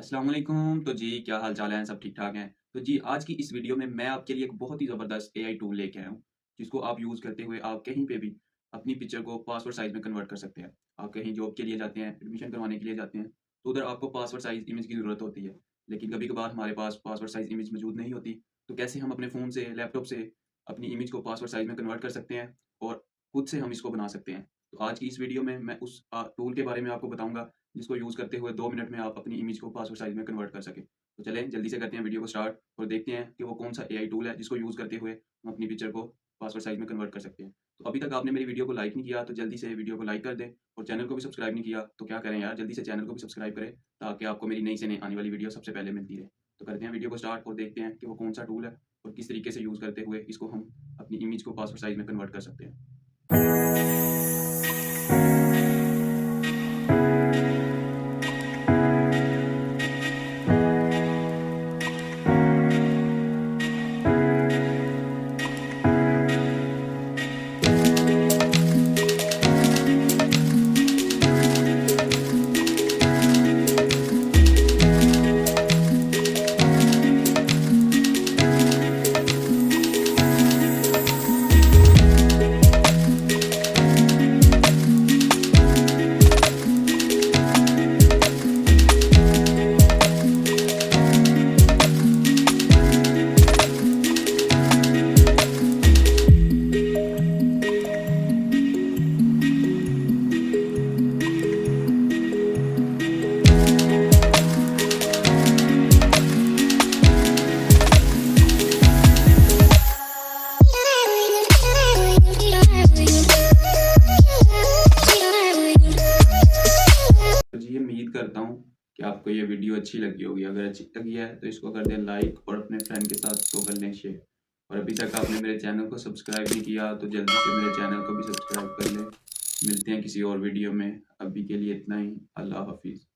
अस्सलाम वालेकुम। तो जी क्या हाल चाल है, सब ठीक ठाक हैं। तो जी आज की इस वीडियो में मैं आपके लिए एक बहुत ही ज़बरदस्त एआई टूल लेके आया हूँ, जिसको आप यूज़ करते हुए आप कहीं पे भी अपनी पिक्चर को पासपोर्ट साइज़ में कन्वर्ट कर सकते हैं। आप कहीं जॉब के लिए जाते हैं, एडमिशन करवाने के लिए जाते हैं, तो उधर आपको पासपोर्ट साइज़ इमेज की ज़रूरत होती है। लेकिन कभी-कभार हमारे पास पासपोर्ट साइज़ इमेज मौजूद नहीं होती, तो कैसे हम अपने फ़ोन से, लैपटॉप से अपनी इमेज को पासपोर्ट साइज़ में कन्वर्ट कर सकते हैं और खुद से हम इसको बना सकते हैं। तो आज की इस वीडियो में मैं उस टूल के बारे में आपको बताऊँगा, जिसको यूज़ करते हुए 2 मिनट में आप अपनी इमेज को पासपोर्ट साइज़ में कन्वर्ट कर सकें। तो चलें जल्दी से करते हैं वीडियो को स्टार्ट और देखते हैं कि वो कौन-सा एआई टूल है जिसको यूज़ करते हुए हम अपनी पिक्चर को पासपोर्ट साइज़ में कन्वर्ट कर सकते हैं। तो अभी तक आपने मेरी वीडियो को लाइक नहीं किया तो जल्दी से वीडियो को लाइक कर दें और चैनल को भी सब्सक्राइब नहीं किया तो क्या करें यार, जल्दी से चैनल को भी सब्सक्राइब करें ताकि आपको मेरी नई से नई आने वाली वीडियो सबसे पहले मिलती रहे। तो करते हैं वीडियो को स्टार्ट और देखते हैं कि वो कौन-सा टूल है और किस तरीके से यूज़ करते हुए इसको हम अपनी इमेज को पासपोर्ट साइज़ में कन्वर्ट कर सकते हैं। तो जी उम्मीद करता हूँ कि आपको ये वीडियो अच्छी लगी होगी। अगर अच्छी लगी है तो इसको कर दें लाइक और अपने फ्रेंड के साथ इसको कर लें शेयर। और अभी तक आपने मेरे चैनल को सब्सक्राइब नहीं किया तो जल्दी से मेरे चैनल को भी सब्सक्राइब कर लें। मिलते हैं किसी और वीडियो में, अभी के लिए इतना ही। अल्लाह हाफिज़।